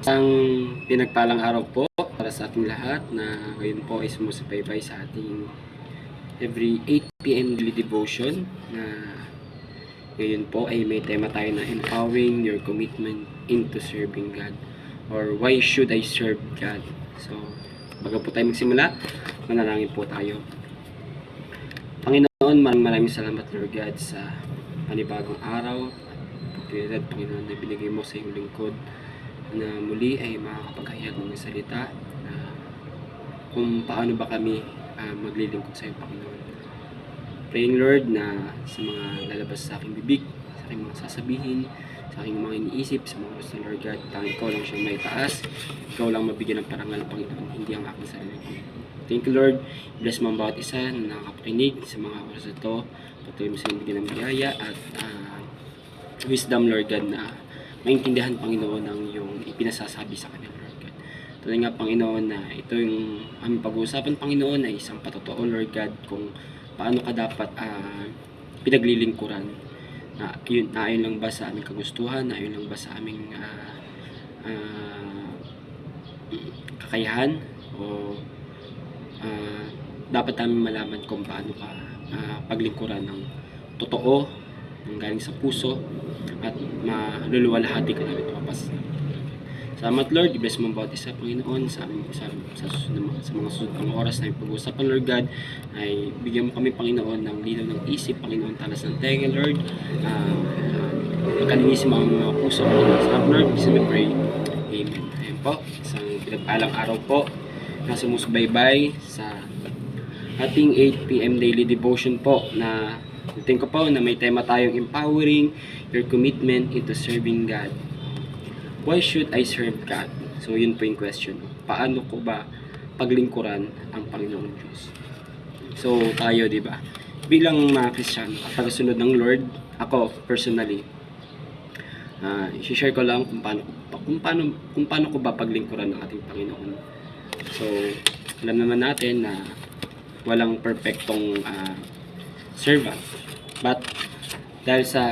Isang pinagpalang araw po para sa ating lahat na ngayon po ay sumusubaybay sa ating every 8 p.m. daily devotion na ngayon po ay may tema tayo na empowering your commitment into serving God, or why should I serve God? So, bago po tayo magsimula, manalangin po tayo. Panginoon, maraming salamat Lord God sa panibagong araw at oportunidad, Panginoon, na binigay mo sa iyong lingkod na muli ay makakapaghayag ng salita na kung paano ba kami maglilingkod sa iyo, Panginoon. Praying Lord na sa mga lalabas sa aking bibig, sa aking mga sasabihin, sa aking mga iniisip, sa mga gusto Lord God, tanging ikaw lang siyang may taas, ikaw lang mabigyan ng parangal, Panginoon, hindi ang aking sarili ko. Thank you Lord, bless mo ang bawat isa na nakakapakinig sa mga oras na ito, patuloy mo silang bigyan ng biyaya at wisdom Lord God na maintindihan, Panginoon, ang yung ipinasasabi sa kanila, Lord God. Tunay nga, Panginoon, na ito yung aming pag-uusapan, Panginoon, ay isang patotoo, Lord God, kung paano ka dapat pinaglilingkuran. Ayon lang ba sa aming kagustuhan, ayon lang ba sa aming kakayahan, o dapat namin malaman kung paano ka paglingkuran ng totoo, ng galing sa puso, at maluluwalhati ka namin mapas. Salamat Lord, i-bless mo ang bawat isa, Panginoon, sa mga susunod pang oras na pag-uusapan, Lord God, ay bigyan mo kami, Panginoon, ng linaw ng isip, Panginoon, talas ng tenga, Lord, kalinisin mo ang mga puso, salamat Lord, kasi we pray, amen. Ayan po, isang pinagpalang araw po na sumusubaybay sa ating 8 p.m. daily devotion po na tingin ko po na may tema tayong empowering your commitment into serving God. Why should I serve God? So yun po yung question. Paano ko ba paglingkuran ang Panginoon Diyos? So tayo, di ba? Bilang mga Kristiyano, tagasunod ng Lord, ako personally, i-share ko lang kung paano ko ba paglingkuran ng ating Panginoon. So alam naman natin na walang perfectong servant. But dahil sa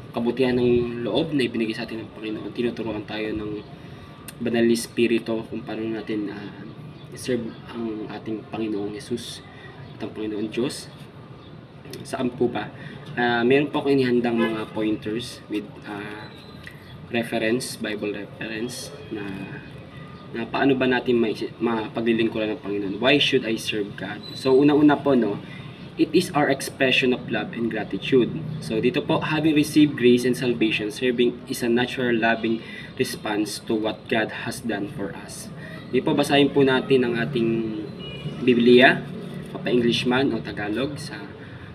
kabutihan ng loob na ibinigay sa atin ng Panginoon, tinuturuan tayo ng Banal na Espiritu kung paano natin serve ang ating Panginoong Jesus at ang Panginoon Diyos. Saan po ba? Meron po akong inihandang mga pointers with Bible reference na paano ba natin mapaglilingkuran ng Panginoon. Why should I serve God? So una-una po, it is our expression of love and gratitude. So dito po, having received grace and salvation, serving is a natural loving response to what God has done for us. Dito po, basahin po natin ang ating Biblia, Papa-English man o Tagalog, sa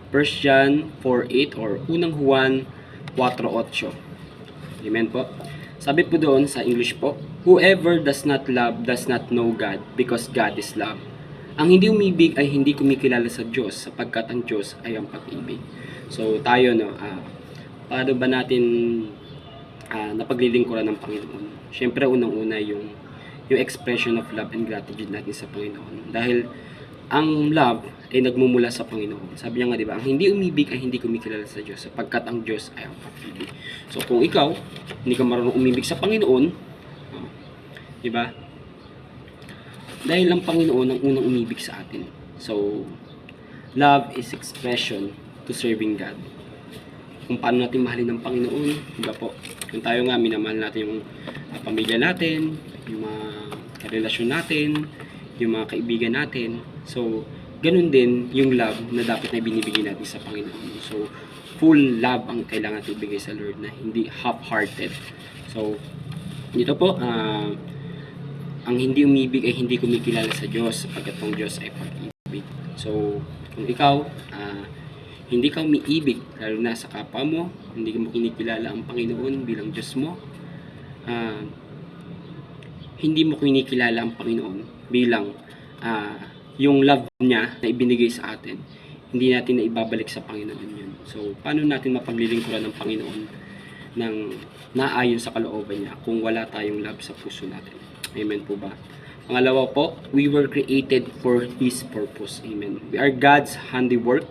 1 John 4:8 or unang Juan 4:8. Amen po. Sabi po doon sa English po, whoever does not love does not know God, because God is love. Ang hindi umibig ay hindi kumikilala sa Diyos, sapagkat ang Diyos ay ang pag-ibig. So tayo, paano ba natin napaglilingkuran ng Panginoon? Siyempre, unang-una yung expression of love and gratitude natin sa Panginoon. Dahil ang love ay nagmumula sa Panginoon. Sabi niya nga, di ba, ang hindi umibig ay hindi kumikilala sa Diyos, sapagkat ang Diyos ay ang pag-ibig. So kung ikaw, hindi ka marunong umibig sa Panginoon, di ba? Dahil ang Panginoon ang unang umibig sa atin. So, love is expression to serving God. Kung paano natin mahalin ng Panginoon, diba po? Kung tayo nga, minamahal natin yung pamilya natin, yung mga relasyon natin, yung mga kaibigan natin. So, ganun din yung love na dapat na binibigay natin sa Panginoon. So, full love ang kailangan natin ibigay sa Lord, na hindi half-hearted. So, dito po, ang hindi umibig ay hindi kumikilala sa Diyos, sapagkat ang Diyos ay pag-ibig. So, kung ikaw, hindi ka umiibig, lalo na sa kapwa mo, hindi mo kinikilala ang Panginoon bilang Diyos mo, hindi mo kinikilala ang Panginoon bilang yung love niya na ibinigay sa atin, hindi natin na ibabalik sa Panginoon yun. So, paano natin mapaglilingkuran ng Panginoon ng naayon sa kalooban niya kung wala tayong love sa puso natin? Amen po ba? Pangalawa po, we were created for His purpose. Amen. We are God's handiwork,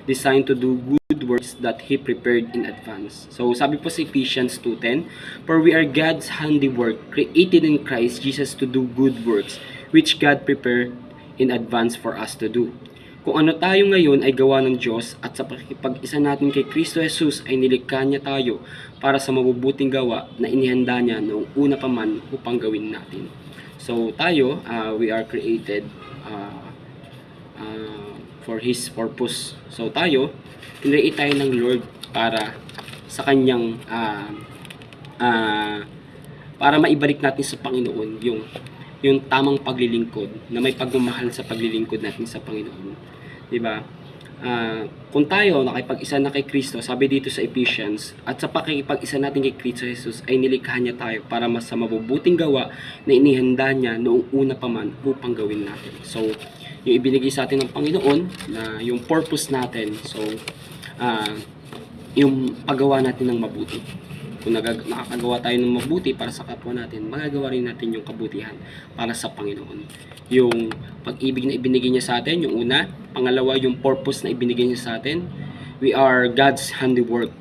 designed to do good good works that He prepared in advance. So sabi po sa Ephesians 2:10, "For we are God's handiwork, created in Christ Jesus to do good works, which God prepared in advance for us to do." Kung ano tayo ngayon ay gawa ng Diyos, at sa pakikipag-isa natin kay Kristo Jesus ay nilikha niya tayo para sa mabubuting gawa na inihanda niya noong una pa man upang gawin natin. So tayo, we are created for His purpose. So tayo, tinreate tayo ng Lord para sa kanyang para maibalik natin sa Panginoon yung tamang paglilingkod, na may pagmamahal sa paglilingkod natin sa Panginoon. 'Di ba? Kung tayo nakipag-isa na kay Kristo, sabi dito sa Ephesians, at sa pakikipag-isa natin kay Kristo Jesus ay nilikha niya tayo para mas sa mabubuting gawa na inihanda niya noong una pa man upang gawin natin. So, yung ibinigay sa atin ng Panginoon na yung purpose natin, so yung paggawa natin ng mabuti. Kung nakakagawa tayo ng mabuti para sa kapwa natin, magagawa rin natin yung kabutihan para sa Panginoon. Yung pag-ibig na ibinigay niya sa atin, yung una. Pangalawa, yung purpose na ibinigay niya sa atin. We are God's handiwork.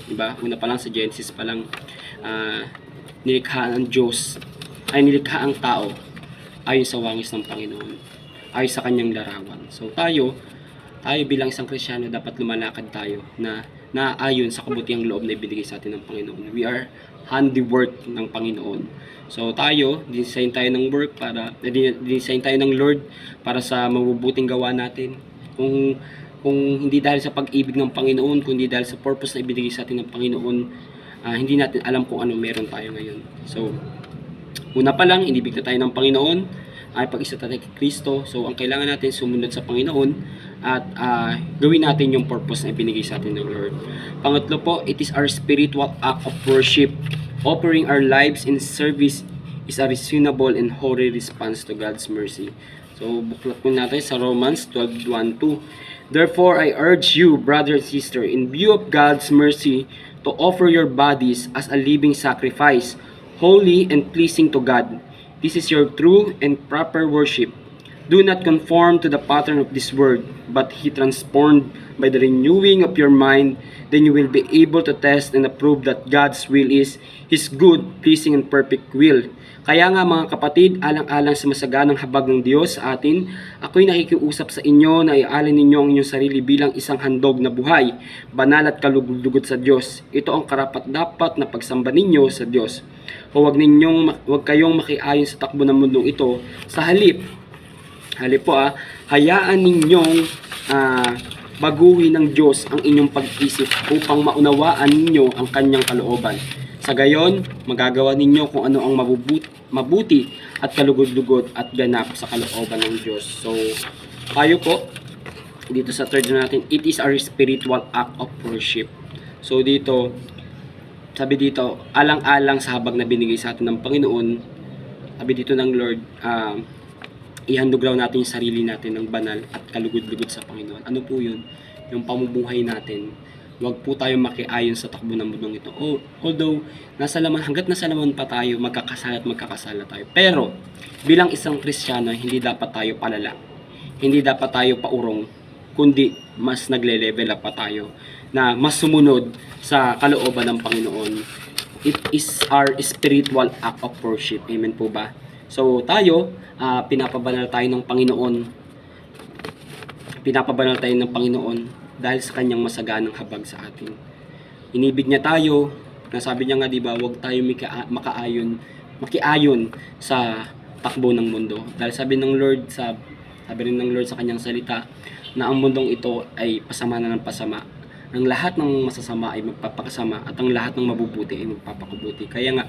Diba? Una pa lang sa Genesis pa lang, nilikha ang Diyos, ay nilikha ang tao ayon sa wangis ng Panginoon, ayon sa kanyang larawan. So tayo bilang isang Kristiyano, dapat lumalakad tayo na naayon sa kabutihang loob na ibinigay sa atin ng Panginoon. We are handiwork ng Panginoon. So tayo, design tayo ng work design tayo ng Lord para sa mabubuting gawa natin. Kung hindi dahil sa pag-ibig ng Panginoon, kundi dahil sa purpose na ibinigay sa atin ng Panginoon, hindi natin alam kung ano meron tayo ngayon. So, una pa lang, inibig na tayo ng Panginoon, ay pag-isa tayo kay Kristo. So, ang kailangan natin sumunod sa Panginoon at gawin natin yung purpose na ibinigay sa atin ng Lord. Pangatlo po, it is our spiritual act of worship. Offering our lives in service is a reasonable and holy response to God's mercy. So, buklat po natin sa Romans 12:1-2. Therefore, I urge you, brother and sister, in view of God's mercy, to offer your bodies as a living sacrifice, holy and pleasing to God. This is your true and proper worship. Do not conform to the pattern of this world, but be transformed by the renewing of your mind. Then you will be able to test and approve that God's will is His good, pleasing, and perfect will. Kaya nga mga kapatid, alang-alang sa masaganang habag ng Diyos sa atin, ako'y nakikiusap sa inyo na ialin ninyo ang inyong sarili bilang isang handog na buhay, banal at kalugod-lugod sa Diyos. Ito ang karapat-dapat na pagsamba ninyo sa Diyos. Huwag kayong makiayon sa takbo ng mundong ito. Sa halip po hayaan ninyong baguhin ng Diyos ang inyong pag-isip upang maunawaan ninyo ang kanyang kalooban. Sa gayon, magagawa ninyo kung ano ang mabuti at kalugod-lugod at ganap sa kalooban ng Diyos. So, tayo po, dito sa third natin, it is our spiritual act of worship. So, sabi dito, alang-alang sa habag na binigay sa atin ng Panginoon, sabi dito ng Lord, ihandog raw natin yung sarili natin ng banal at kalugod-lugod sa Panginoon. Ano po yun? Yung pamumuhay natin. Huwag po tayo makiayon sa takbo ng mundong ito. Although, hanggat nasa laman pa tayo, magkakasala tayo. Pero, bilang isang Kristiyano, hindi dapat tayo palala. Hindi dapat tayo paurong, kundi mas nagle-level up pa tayo na mas sumunod sa kalooban ng Panginoon. It is our spiritual act of worship. Amen po ba? So tayo, pinapabanal tayo ng Panginoon. Pinapabanal tayo ng Panginoon dahil sa kanyang masaganang habag sa atin. Inibig niya tayo, nasabi niya nga, di ba, huwag tayo makiayon sa takbo ng mundo. Dahil sabi rin ng Lord sa kanyang salita na ang mundong ito ay pasama na ng pasama. Ang lahat ng masasama ay magpapakasama at ang lahat ng mabubuti ay magpapakubuti. Kaya nga,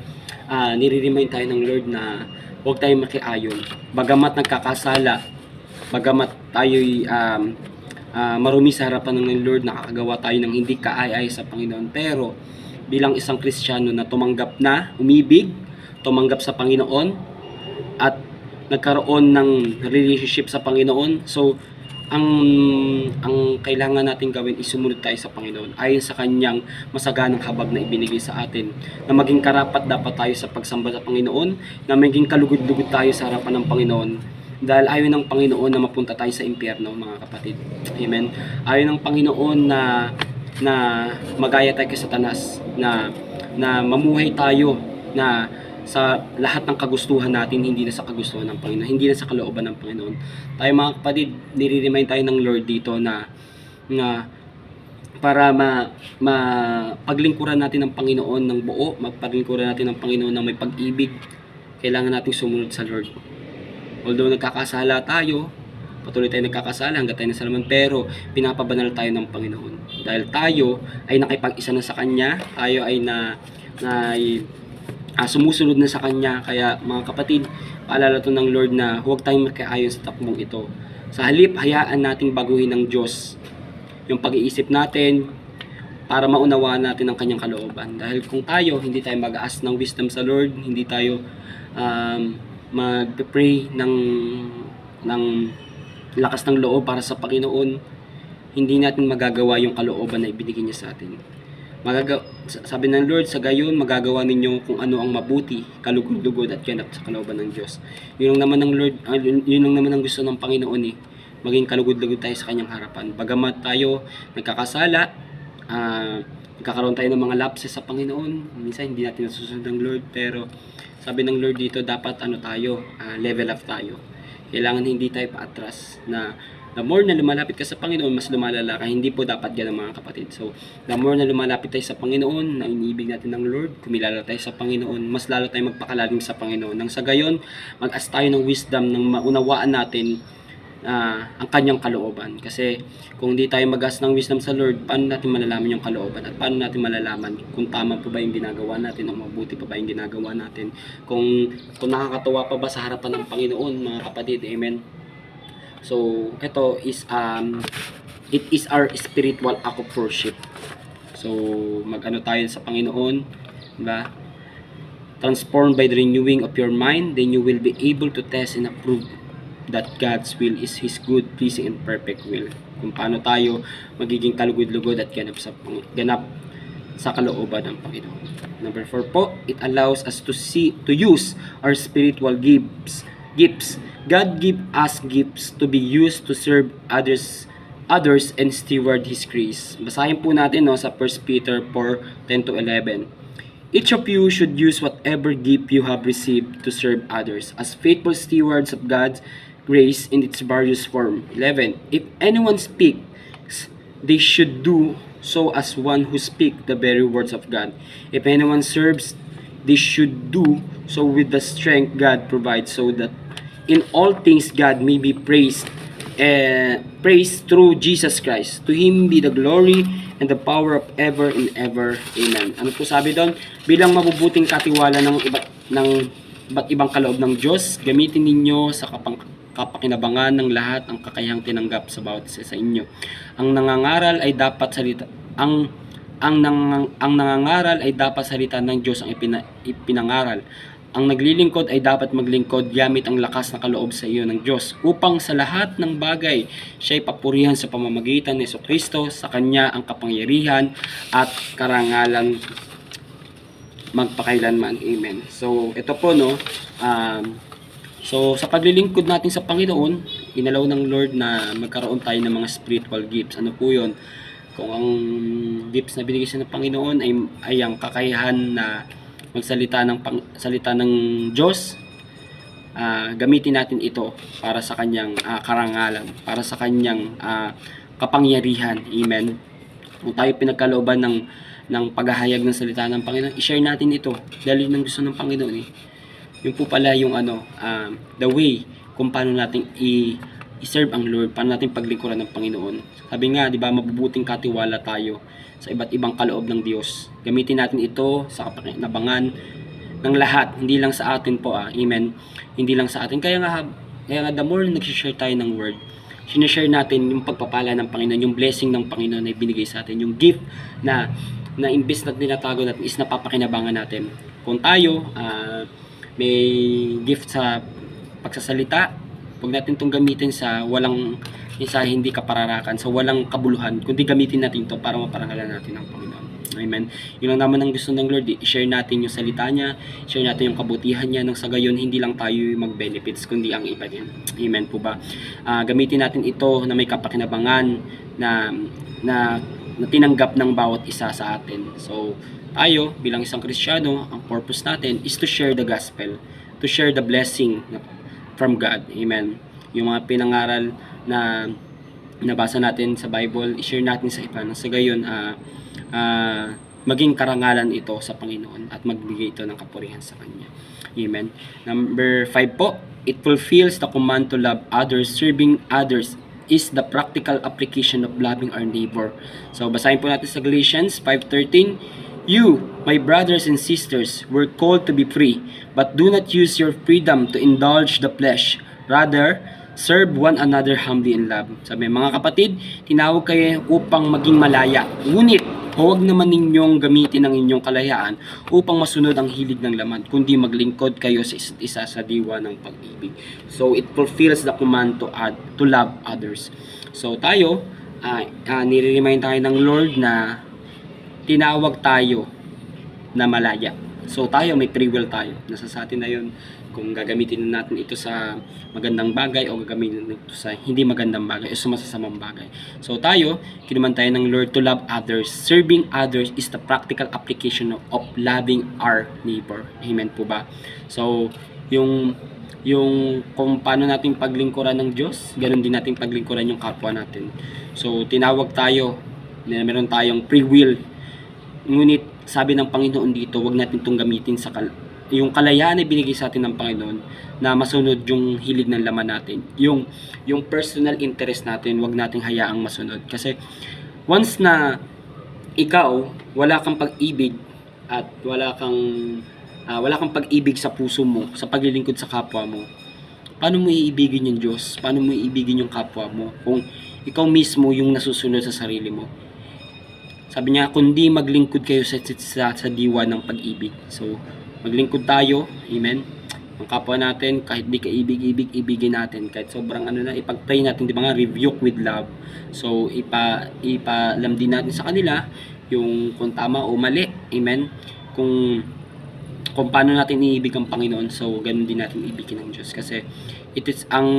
nire-remind tayo ng Lord na huwag tayong makiayon. Bagamat nagkakasala, bagamat tayo'y marumi sa harapan ng Lord, nakakagawa tayo ng hindi kaay-ay sa Panginoon. Pero bilang isang Kristiyano na umibig, tumanggap sa Panginoon, at nagkaroon ng relationship sa Panginoon, so ang kailangan natin gawin is sumunod tayo sa Panginoon ayon sa kanyang masaganang habag na ibinigay sa atin, na maging karapat dapat tayo sa pagsamba sa Panginoon, na maging kalugod-lugod tayo sa harapan ng Panginoon, dahil ayaw ng Panginoon na mapunta tayo sa impyerno, mga kapatid. Amen. Ayaw ng Panginoon na na magaya tayo kay Satanas, na mamuhay tayo na sa lahat ng kagustuhan natin, hindi na sa kagustuhan ng Panginoon, hindi na sa kalooban ng Panginoon. Tayo mga kapatid, nire-remind tayo ng Lord dito na para paglingkuran natin ng Panginoon ng buo, magpaglingkuran natin ng Panginoon ng may pag-ibig, kailangan nating sumunod sa Lord. Although nagkakasala tayo, patuloy tayo nagkakasala hanggang tayo nasalaman, pero pinapabanal tayo ng Panginoon. Dahil tayo ay nakipag-isa na sa Kanya, tayo ay sumusunod na sa Kanya. Kaya mga kapatid, paalala to ng Lord na huwag tayong makaayon sa takbong ito. Sa halip, hayaan nating baguhin ng Diyos yung pag-iisip natin para maunawaan natin ang Kanyang kalooban. Dahil kung tayo, hindi tayo mag-ask ng wisdom sa Lord, hindi tayo mag-pray ng lakas ng loob para sa Panginoon, hindi natin magagawa yung kalooban na ibinigay niya sa atin. Sabi ng Lord, sa gayon magagawa ninyo kung ano ang mabuti, kalugod-lugod at ganap sa kalooban ng Diyos. Yun lang naman ng Lord, yun lang naman ang gusto ng Panginoon maging kalugod-lugod tayo sa Kanyang harapan. Bagamat tayo nagkakasala, nagkakaroon tayo ng mga lapses sa Panginoon, minsan hindi natin nasusunod ng Lord, pero sabi ng Lord dito, dapat level up tayo. Kailangan hindi tayo paatras, na the more na lumalapit ka sa Panginoon, mas lumalala ka. Hindi po dapat ganun mga kapatid. So, the more na lumalapit tayo sa Panginoon, na iniibig natin ng Lord, kumilala tayo sa Panginoon, mas lalo tayo magpakalalim sa Panginoon. Nang sa gayon, mag-ask tayo ng wisdom, nang maunawaan natin ang Kanyang kalooban. Kasi kung hindi tayo mag-ask ng wisdom sa Lord, paano natin malalaman yung kalooban? At paano natin malalaman kung tama pa ba yung ginagawa natin o mabuti pa ba yung ginagawa natin? Kung nakakatuwa pa ba sa harapan ng Panginoon, mga kapatid. Amen? So, ito is it is our spiritual act of worship. So, mag-ano tayo sa Panginoon, diba? Transformed by the renewing of your mind, then you will be able to test and approve that God's will is His good, pleasing, and perfect will. Kung paano tayo magiging kalugod-lugod at ganap sa kalooban ng Panginoon. Number 4 po, it allows us to use our spiritual gifts. God give us gifts to be used to serve others and steward His grace. Basahin po natin sa 1 Peter 4:10-11. Each of you should use whatever gift you have received to serve others as faithful stewards of God's grace in its various form. 11. If anyone speaks, they should do so as one who speaks the very words of God. If anyone serves, they should do so with the strength God provides, so that in all things God may be praised through Jesus Christ. To Him be the glory and the power of ever and ever. Amen. Ano po sabi doon? Bilang mabubuting katiwala ng iba't ibang kaloob ng Diyos, gamitin ninyo sa kapakinabangan ng lahat ang kakayahang tinanggap sa bawat isa sa inyo. Ang nangangaral ay dapat salita ng Diyos ang ipinangaral. Ang naglilingkod ay dapat maglingkod gamit ang lakas na kaloob sa iyo ng Diyos, upang sa lahat ng bagay siya ay papurihan sa pamamagitan ni Jesucristo. Sa Kanya ang kapangyarihan at karangalan magpakailanman. Amen. So, ito po so sa paglilingkod natin sa Panginoon, inalaw ng Lord na magkaroon tayo ng mga spiritual gifts. Ano po 'yon? Kung ang gifts na binigay sa ng Panginoon ay ang kakayahan na magsalita ng Diyos, gamitin natin ito para sa Kanyang karangalan, para sa Kanyang kapangyarihan. Amen. Kung tayo pinagkalooban ng paghahayag ng salita ng Panginoon, i-share natin ito dahil yun ang gusto ng Panginoon Yun po pala yung the way kung paano natin i-serve ang Lord, paano natin paglingkuran ng Panginoon. Sabi nga, di ba, mabubuting katiwala tayo sa iba't ibang kaloob ng Diyos. Gamitin natin ito sa kapakinabangan ng lahat, hindi lang sa atin po. Amen. Hindi lang sa atin. Kaya nga the more nag-share tayo ng word, sinashare natin yung pagpapala ng Panginoon, yung blessing ng Panginoon na ibinigay sa atin, yung gift na imbes na tinatago natin is napapakinabangan natin. Kung tayo may gift sa pagsasalita, huwag natin itong gamitin sa hindi kapararakan, sa walang kabuluhan, kundi gamitin natin ito para maparangalan natin ang Panginoon. Amen. Yun lang naman ang gusto ng Lord. I-share natin yung salita niya, share natin yung kabutihan niya, nang sa gayon hindi lang tayo mag-benefits, kundi ang iba din. Amen po ba? Gamitin natin ito na may kapakinabangan, na na tinanggap ng bawat isa sa atin. So, tayo bilang isang Kristiyano, ang purpose natin is to share the gospel, to share the blessing from God. Amen. Yung mga pinangaral na nabasa natin sa Bible, i-share natin sa iba nang sa gayon maging karangalan ito sa Panginoon at magbigay ito ng kapurihan sa Kanya. Amen. Number 5 po, it fulfills the command to love others. Serving others is the practical application of loving our neighbor. So, basahin po natin sa Galatians 5:13. You, my brothers and sisters, were called to be free, but do not use your freedom to indulge the flesh. Rather, serve one another humbly in love. Sabi, mga kapatid, tinawag kayo upang maging malaya. Ngunit, huwag naman ninyong gamitin ang inyong kalayaan upang masunod ang hilig ng laman, kundi maglingkod kayo sa isa't isa sa diwa ng pag-ibig. So, it fulfills the command to love others. So, tayo, nire-remind tayo ng Lord na tinawag tayo na malaya. So tayo, may free will tayo. Nasa sa atin na yun kung gagamitin natin ito sa magandang bagay o gagamitin ito sa hindi magandang bagay o sa masasamang bagay. So tayo, kinuman tayo ng Lord to love others. Serving others is the practical application of loving our neighbor. Amen po ba? So, yung kung paano natin paglingkuran ng Diyos, ganoon din natin paglingkuran yung kapwa natin. So, tinawag tayo, meron tayong free will. Ngunit sabi ng Panginoon dito, wag natin itong gamitin sa yung kalayaan na binigay sa atin ng Panginoon na masunod yung hilig ng laman natin. Yung personal interest natin, wag nating hayaang masunod. Kasi once na ikaw, wala kang pag-ibig at wala kang pag-ibig sa puso mo, sa paglilingkod sa kapwa mo, paano mo iibigin yung Diyos? Paano mo iibigin yung kapwa mo kung ikaw mismo yung nasusunod sa sarili mo? Sabi niya, kundi maglingkod kayo sa diwa ng pag-ibig. So, maglingkod tayo, amen. Ang kapwa natin, kahit di ka ibig-ibig, ibigin natin. Kahit sobrang ipag-pray natin, di ba nga, rebuke with love. So, ipalam din natin sa kanila yung kung tama o mali, amen. Kung paano natin iibig ang Panginoon, so ganun din natin ibigin ng Diyos. Kasi it is ang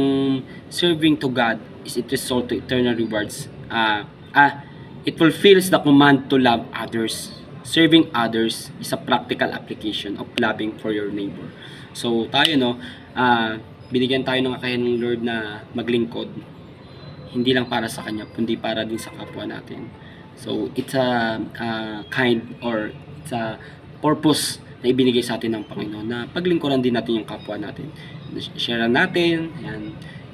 serving to God is it result to eternal rewards. It fulfills the command to love others. Serving others is a practical application of loving for your neighbor. So tayo binigyan tayo ng kakayahan ng Lord na maglingkod. Hindi lang para sa Kanya, kundi para din sa kapwa natin. So it's a kind or it's a purpose na ibinigay sa atin ng Panginoon na paglingkuran din natin yung kapwa natin. Share natin,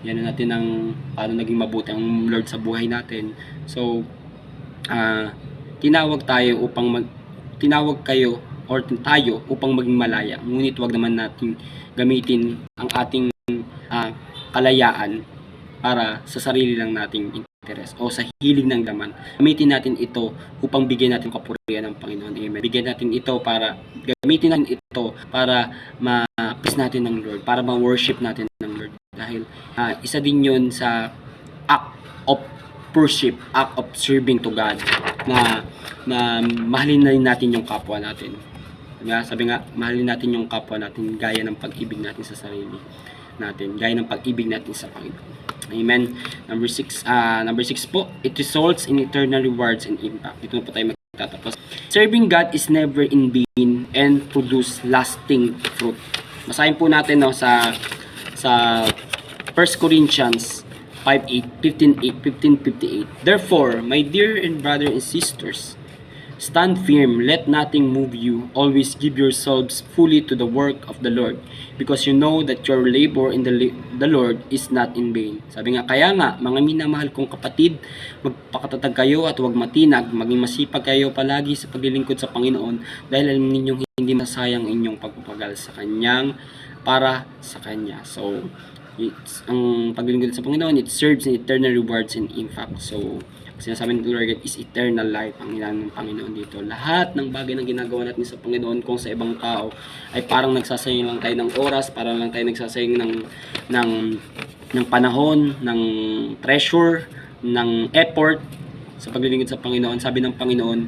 yan natin ng paano naging mabuti ang Lord sa buhay natin. So tinawag kayo or tayo upang maging malaya. Ngunit wag naman natin gamitin ang ating kalayaan para sa sarili lang nating interes o sa hilig ng laman. Gamitin natin ito upang bigyan natin kapurihan ng Panginoon. Amen. Gamitin natin ito para ma-please natin ng Lord, para ma-worship natin ng Lord. Dahil isa din yun sa act of worship, act of serving to God, na mahalin na natin yung kapwa natin. Sabi nga, mahalin natin yung kapwa natin gaya ng pag-ibig natin sa sarili natin, gaya ng pag-ibig natin sa Panginoon. Amen. Number 6 po, it results in eternal rewards and impact. Dito na po tayo magtatapos. Serving God is never in vain and produce lasting fruit. Basahin po natin sa 1 Corinthians 15:58. Therefore, my dear and brother and sisters, stand firm, let nothing move you. Always give yourselves fully to the work of the Lord, because you know that your labor in the Lord is not in vain. Sabi nga, kaya nga, mga minamahal kong kapatid, magpakatatag kayo at huwag matinag, maging masipag kayo palagi sa paglilingkod sa Panginoon, dahil alam ninyong hindi masayang inyong pagpapagal sa Kanyang para sa Kanya. So, ang paglilingkod sa Panginoon, it serves in eternal rewards and impact. So, sinasabi ng Lord is eternal life ang ilan ng Panginoon dito. Lahat ng bagay na ginagawa natin sa Panginoon kung sa ibang tao ay parang nagsasayang lang tayo ng oras, parang lang tayo nagsasayang ng panahon, ng treasure, ng effort sa paglilingkod sa Panginoon. Sabi ng Panginoon,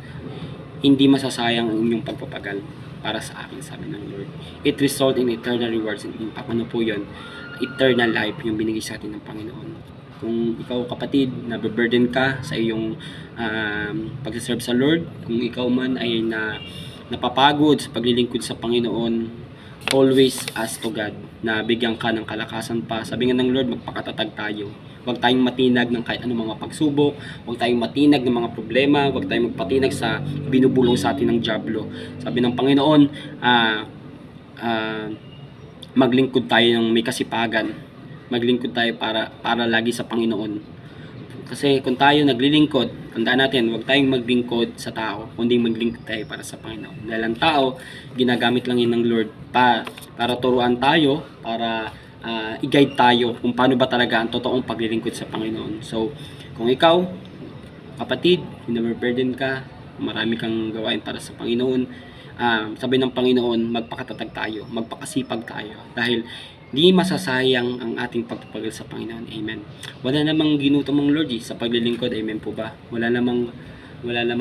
hindi masasayang ang inyong pagpapagal para sa akin, sabi ng Lord. It result in eternal rewards and impact. Ano po yun? Eternal life yung binigay sa atin ng Panginoon. Kung ikaw kapatid, nabe-burden ka sa iyong pagsiserve sa Lord, kung ikaw man ay napapagod sa paglilingkod sa Panginoon, always ask to God na bigyan ka ng kalakasan pa. Sabi nga ng Lord, magpakatatag tayo. Huwag tayong matinag ng kahit anong mga pagsubok, huwag tayong matinag ng mga problema, huwag tayong magpatinag sa binubulong sa atin ng dyablo. Sabi ng Panginoon, maglingkod tayo ng may kasipagan. Maglingkod tayo para lagi sa Panginoon. Kasi kung tayo naglilingkod, tandaan natin, huwag tayong maglingkod sa tao, kundi maglingkod tayo para sa Panginoon. Dahil ang tao, ginagamit lang yun ng Lord para turuan tayo, para i-guide tayo kung paano ba talaga ang totoong paglilingkod sa Panginoon. So, kung ikaw, kapatid, burden ka, marami kang gawain para sa Panginoon, sabi ng Panginoon, magpakatatag tayo, magpakasipag tayo. Dahil di masasayang ang ating pagpapagal sa Panginoon. Amen. Wala namang ginutom ang Lord sa paglilingkod. Amen po ba? Wala namang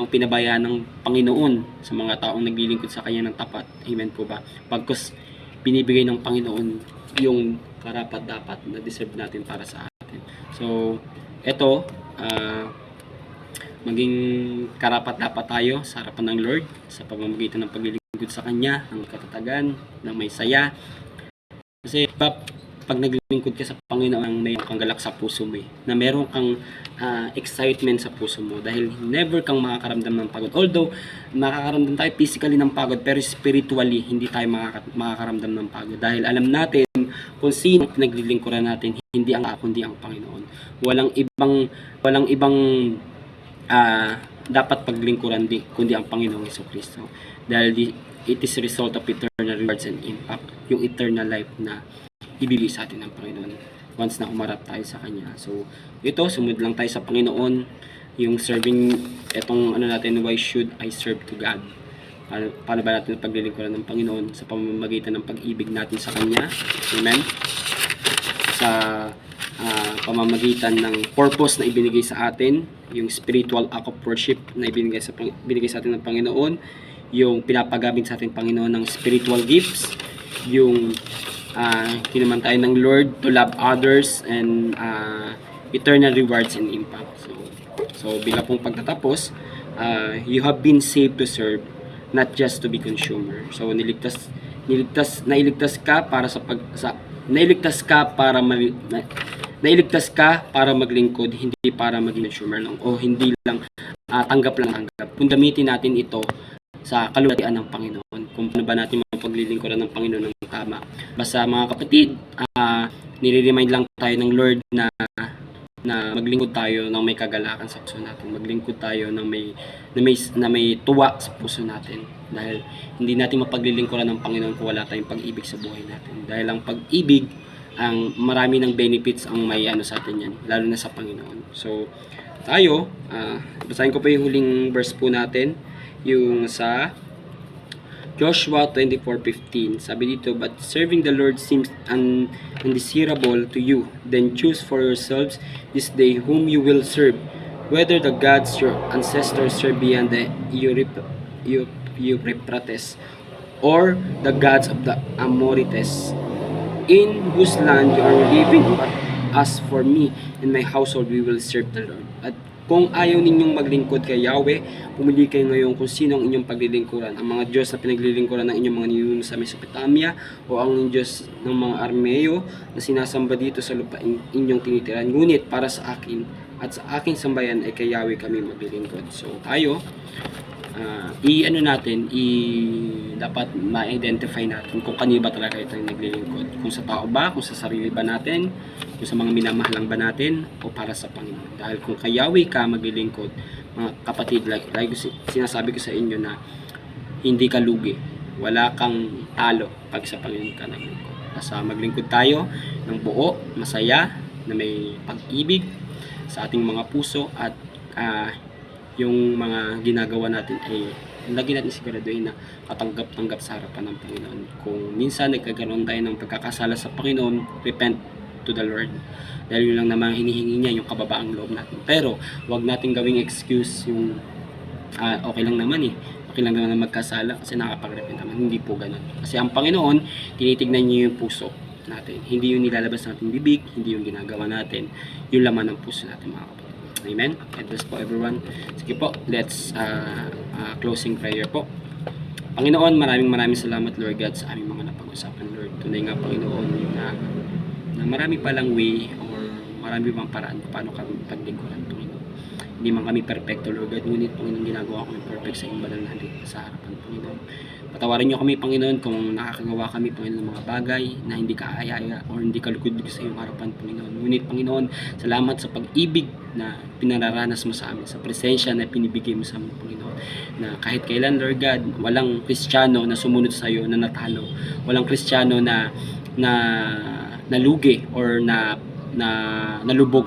pinabayaan ng Panginoon sa mga taong naglilingkod sa Kanya ng tapat. Amen po ba? Pagkus binibigay ng Panginoon yung karapat-dapat na deserve natin para sa atin. So, eto, maging karapat-dapat tayo sa harapan ng Lord sa pamamagitan ng paglilingkod sa Kanya, ng katatagan, ng may saya. Kasi pag naglilingkod ka sa Panginoon, may kang galak sa puso mo na meron kang excitement sa puso mo dahil never kang makakaramdam ng pagod. Although makakaramdam tayo physically ng pagod, pero spiritually hindi tayo makakaramdam ng pagod dahil alam natin kung sino naglilingkuran natin, hindi ang kundi ang Panginoon. Walang ibang dapat paglingkuran kundi ang Panginoong Jesucristo. Dahil it is a result of eternal rewards and impact, yung eternal life na ibigay sa atin ng Panginoon once na umarap tayo sa Kanya. So, ito, sumunod lang tayo sa Panginoon, yung serving, etong natin, why should I serve to God? Paano ba natin paglilingkuran ng Panginoon sa pamamagitan ng pag-ibig natin sa Kanya? Amen? Sa pamamagitan ng purpose na ibinigay sa atin, yung spiritual act of worship na ibinigay sa atin ng Panginoon, yung pinapagamit sa ating Panginoon ng spiritual gifts, yung kinaman tayo ng Lord to love others, and eternal rewards and impact. So bilang pong pagtatapos, you have been saved to serve, not just to be consumer. So nailigtas ka para maglingkod, hindi para maging consumer lang o hindi lang tanggap. Kung gamitin natin ito sa kalugatan ng Panginoon, kung paano ba natin mapaglilingkuran ng Panginoon ng tama. Basta mga kapatid, nire-remind lang tayo ng Lord na maglingkod tayo ng may kagalakan sa puso natin. Maglingkod tayo ng may tuwa sa puso natin. Dahil hindi natin mapaglilingkuran ng Panginoon kung wala tayong pag-ibig sa buhay natin. Dahil ang pag-ibig, ang marami ng benefits ang may sa atin yan, lalo na sa Panginoon. So, tayo, basahin ko pa yung huling verse po natin, yung sa Joshua 24:15. Sabi dito, but serving the Lord seems undesirable to you, then choose for yourselves this day whom you will serve, whether the gods your ancestors served beyond the Euphrates, or the gods of the Amorites, in whose land you are living. But as for me and my household, we will serve the Lord. At kung ayaw ninyong maglingkod kay Yahweh, pumili kayo ngayon kung sino ang inyong paglilingkuran. Ang mga Diyos na pinaglilingkuran ng inyong mga ninuno sa Mesopotamia, o ang Diyos ng mga Armeo na sinasamba dito sa lupa inyong tinitiran. Ngunit para sa akin at sa aking sambayan ay kay Yahweh kami maglilingkod. So tayo, dapat ma-identify natin kung kanino ba talaga ito yung naglilingkod. Kung sa tao ba, kung sa sarili ba natin, kung sa mga minamahalang ba natin, o para sa Panginoon. Dahil kung kay Yahweh ka maglilingkod, mga kapatid, like sinasabi ko sa inyo na hindi ka lugi. Wala kang talo pag sa Panginoon ka naglingkod. Basta maglingkod tayo ng buo, masaya, na may pag-ibig sa ating mga puso, at yung mga ginagawa natin ay lagi natin siguraduhin na katanggap-tanggap sa harapan ng Panginoon. Kung minsan nagkakaroon tayo ng pagkakasala sa Panginoon, repent to the Lord. Dahil yun lang naman hinihingi niya, yung kababaang loob natin. Pero wag natin gawing excuse yung okay lang naman na magkasala kasi nakapag-repent naman. Hindi po ganun. Kasi ang Panginoon, tinitignan niyo yung puso. natin. Hindi yung nilalabas natin bibig, hindi yung ginagawa natin, yung laman ng puso natin mga kapatid. Amen? God bless po everyone. Sige po, let's closing prayer po. Panginoon, maraming salamat Lord God sa aming mga napag-usapan Lord. Tunay nga Panginoon na marami palang way or marami bang paraan paano kami paglingkuran Panginoon. Hindi man kami perfecto Lord God, ngunit Panginoon ginagawa kami perfect sa iyong banal na halik sa harapan Panginoon. Patawarin niyo kami Panginoon kung nakakagawa kami Panginoon ng mga bagay na hindi kaaya-aya o hindi kalugod sa iyong harapan Panginoon. Ngunit Panginoon, salamat sa pag-ibig na pinararanas mo sa amin, sa presensya na pinibigay mo sa amin Panginoon. Na kahit kailan Lord God, walang Kristiyano na sumunod sa iyo na natalo. Walang Kristiyano na nalugi or nalubog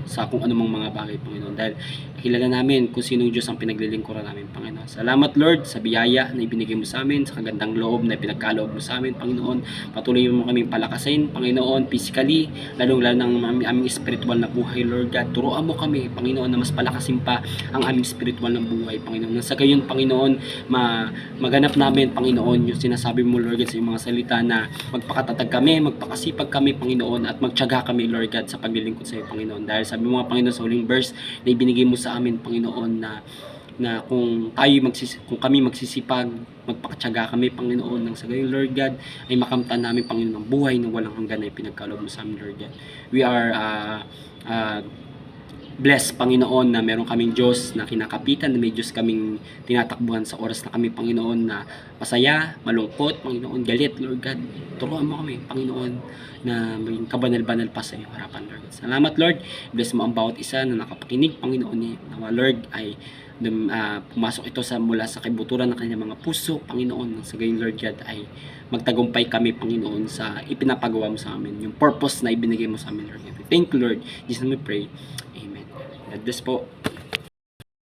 sa kung anumang mga bagay Panginoon, dahil kilala namin kung sinong Diyos ang pinaglilingkuran namin Panginoon. Salamat Lord sa biyaya na ibinigay mo sa amin, sa kagandang loob na pinagkaloob mo sa amin Panginoon. Patuloy mo kaming palakasin Panginoon physically, lalong-lalo ng aming spiritual na buhay Lord God. Turuan mo kami Panginoon na mas palakasin pa ang aming spiritual na buhay Panginoon. Nang sa gayon Panginoon, maganap namin Panginoon yung sinasabi mo Lord God sa iyong mga salita na magpakatatag kami, magpakasipag kami Panginoon, at magtiyaga kami Lord God sa paglilingkod sa iyo Panginoon. Dahil sabi mo nga Panginoon sa huling verse na ibinigay mo sa amin Panginoon na kung kami magsisipag, magpakatiyaga kami Panginoon, nang sa gayon Lord God ay makamtan namin Panginoon ng buhay na walang hanggan na ipinagkaloob mo sa amin Lord God. We are blessed Panginoon na meron kaming Diyos na kinakapitan, na may Diyos kaming tinatakbuhan sa oras na kami Panginoon na masaya, malungkot Panginoon, galit Lord God. Turuan mo kami Panginoon na maging kabanal-banal pa sa iyong harapan Lord. Salamat Lord, bless mo ang bawat isa na nakapakinig Panginoon ni Lord ay pumasok ito mula sa kibuturan ng kanyang mga puso Panginoon. Sa gayon Lord God ay magtagumpay kami Panginoon sa ipinapagawa mo sa amin, yung purpose na ibinigay mo sa amin Lord God. Thank you Lord, Jesus we pray, amen. God bless po.